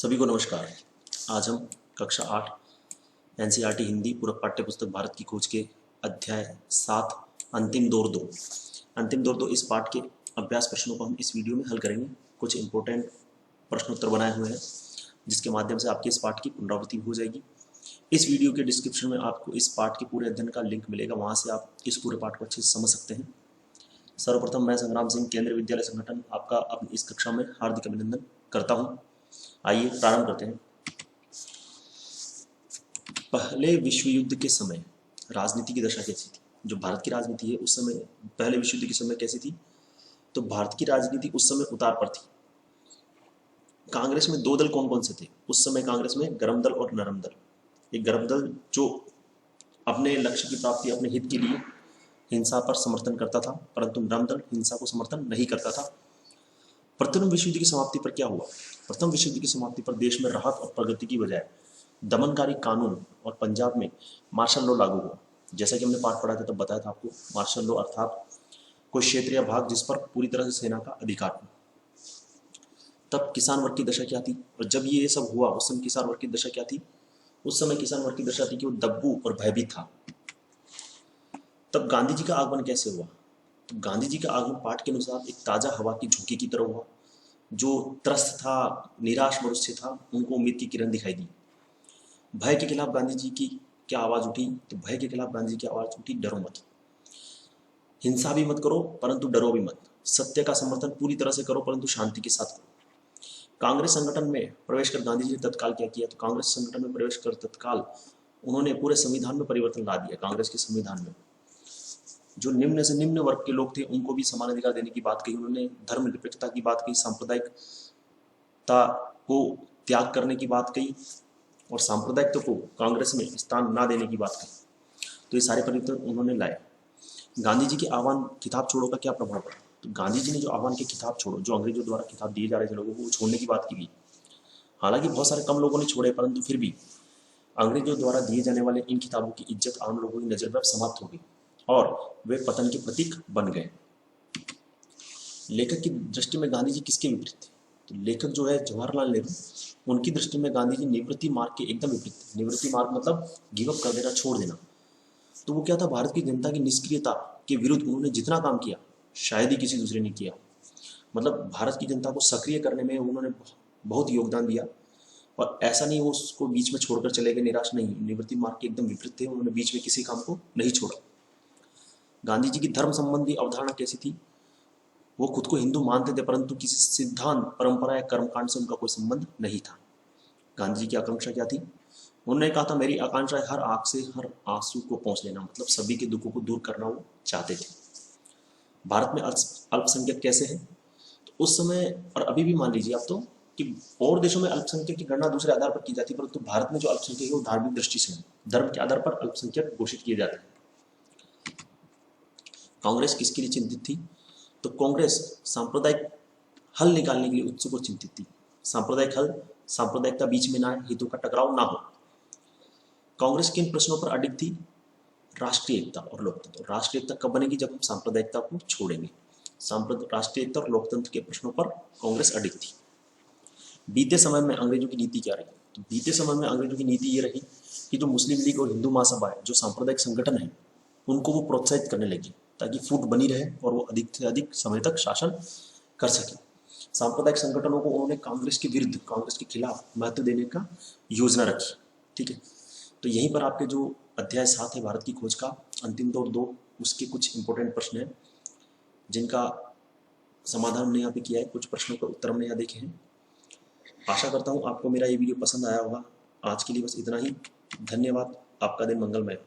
सभी को नमस्कार। आज हम कक्षा 8 एनसीईआरटी हिंदी पूरक पाठ्य पुस्तक भारत की खोज के अध्याय 7 अंतिम दौर 2 इस पाठ के अभ्यास प्रश्नों को हम इस वीडियो में हल करेंगे। कुछ इंपॉर्टेंट प्रश्नोत्तर बनाए हुए हैं जिसके माध्यम से आपके इस पाठ की पुनरावृत्ति हो जाएगी। इस वीडियो के डिस्क्रिप्शन में आपको इस पाठ के पूरे अध्ययन का लिंक मिलेगा, वहाँ से आप इस पूरे पाठ को अच्छे से समझ सकते हैं। सर्वप्रथम मैं संग्राम सिंह केंद्रीय विद्यालय संगठन आपका अपनी इस कक्षा में हार्दिक अभिनंदन करता हूँ। आइए प्रारंभ करते हैं। पहले विश्व युद्ध के समय राजनीति की दशा कैसी थी? जो भारत की राजनीति है उस समय पहले विश्व युद्ध के समय कैसी थी? तो भारत की राजनीति उस समय उतार पर थी। कांग्रेस में दो दल कौन कौन से थे उस समय? कांग्रेस में गर्म दल और नरम दल। एक गर्म दल जो अपने लक्ष्य की प्राप्ति, अपने हित के लिए हिंसा पर समर्थन करता था, परंतु नरम दल हिंसा को समर्थन नहीं करता था। प्रथम विश्व युद्ध की समाप्ति पर क्या हुआ? प्रथम विश्व युद्ध की समाप्ति पर देश में राहत और प्रगति की बजाय दमनकारी कानून और पंजाब में मार्शल लॉ लागू हुआ। जैसा कि हमने पाठ पढ़ा था तब बताया था आपको, मार्शल लॉ अर्थात कोई क्षेत्र या भाग जिस पर पूरी तरह से सेना का अधिकार हो। तब किसान वर्ग की दशा क्या थी? और जब ये सब हुआ उस समय किसान वर्ग की दशा क्या थी? उस समय किसान वर्ग की दशा थी कि वो दब्बू और भयभीत था। तब गांधी जी का आगमन कैसे हुआ? तो गांधी जी का आगमन पाठ के अनुसार एक ताजा हवा की झोंके की तरह हुआ। जो त्रस्त था, निराश मनुष्य था, उनको उम्मीद की किरण दिखाई दी। भय के खिलाफ गांधी जी की क्या आवाज उठी? तो भय के खिलाफ गांधी जी की आवाज उठी, डरो मत, हिंसा भी मत करो परंतु डरो भी मत, सत्य का समर्थन पूरी तरह से करो परंतु शांति के साथ करो। कांग्रेस संगठन में प्रवेश कर गांधी जी ने तत्काल क्या किया? तो कांग्रेस संगठन में प्रवेश कर तत्काल उन्होंने पूरे संविधान में परिवर्तन ला दिया। कांग्रेस के संविधान में जो निम्न से निम्न वर्ग के लोग थे उनको भी समान अधिकार देने की बात कही उन्होंने, धर्मनिरपेक्षता की बात कही, सांप्रदायिकता को त्याग करने की बात कही और सांप्रदायिकता को कांग्रेस में स्थान ना देने की बात कही। तो ये सारे परिवर्तन उन्होंने लाए। गांधी जी के आह्वान किताब छोड़ो का क्या प्रभाव पड़ा? तो गांधी जी ने जो आह्वान के किताब छोड़ो, जो अंग्रेजों द्वारा किताब दिए जा रहे थे लोगों को, छोड़ने की बात की गई। हालांकि बहुत सारे कम लोगों ने छोड़े, परंतु फिर भी अंग्रेजों द्वारा दिए जाने वाले इन किताबों की इज्जत आम लोगों की नजर में समाप्त हो गई और वे पतन के प्रतीक बन गए। लेखक की दृष्टि में गांधी जी किसके विपरीत थे? तो लेखक जो है जवाहरलाल नेहरू, उनकी दृष्टि में गांधी जी निवृत्ति मार्ग के एकदम विपरीत थे। निवृत्ति मार्ग मतलब गिव अप कर देना, छोड़ देना। तो वो क्या था? भारत की जनता की निष्क्रियता के विरुद्ध उन्होंने जितना काम किया शायद ही किसी दूसरे ने किया। मतलब भारत की जनता को सक्रिय करने में उन्होंने बहुत योगदान दिया और ऐसा नहीं वो उसको बीच में छोड़कर चले गए, निराश नहीं। निवृत्ति मार्ग के एकदम विपरीत थे, उन्होंने बीच में किसी काम को नहीं छोड़ा। गांधी जी की धर्म संबंधी अवधारणा कैसी थी? वो खुद को हिंदू मानते थे परंतु किसी सिद्धांत, परंपरा या कर्मकांड से उनका कोई संबंध नहीं था। गांधी जी की आकांक्षा क्या थी? उन्होंने कहा था, मेरी आकांक्षा है हर आंख से हर आंसू को पहुंच लेना, मतलब सभी के दुखों को दूर करना वो चाहते थे। भारत में अल्पसंख्यक कैसे हैं? तो उस समय और अभी भी मान लीजिए आप तो कि और देशों में अल्पसंख्यक की गणना दूसरे आधार पर की जाती है, परंतु भारत में जो अल्पसंख्यक है वो धार्मिक दृष्टि से है, धर्म के आधार पर अल्पसंख्यक घोषित किए जाते हैं। कांग्रेस किसके लिए चिंतित थी? तो कांग्रेस सांप्रदायिक हल निकालने के लिए उत्सुक और चिंतित थी। सांप्रदायिक हल, सांप्रदायिकता बीच में ना आए, हितों का टकराव ना हो। कांग्रेस किन प्रश्नों पर अडिग थी? राष्ट्रीय एकता और लोकतंत्र। राष्ट्रीय एकता कब बनेगी? जब हम सांप्रदायिकता को छोड़ेंगे। राष्ट्रीय एकता और लोकतंत्र के प्रश्नों पर कांग्रेस अडिग थी। बीते समय में अंग्रेजों की नीति क्या रही? तो बीते समय में अंग्रेजों की नीति ये रही कि जो मुस्लिम लीग और हिंदू महासभा है, जो सांप्रदायिक संगठन है, उनको वो प्रोत्साहित करने लगी ताकि फूट बनी रहे और वो अधिक से अधिक समय तक शासन कर सके। सांप्रदायिक संगठनों को उन्होंने कांग्रेस के विरुद्ध, कांग्रेस के खिलाफ महत्व देने का योजना रखी। ठीक है, तो यहीं पर आपके जो अध्याय 7 है भारत की खोज का अंतिम दौर 2, उसके कुछ इंपॉर्टेंट प्रश्न हैं जिनका समाधान हमने यहाँ पे किया है। कुछ प्रश्नों का उत्तर हमने यहाँ देखे हैं। आशा करता हूँ आपको मेरा ये वीडियो पसंद आया होगा। आज के लिए बस इतना ही। धन्यवाद। आपका दिन मंगलमय हो।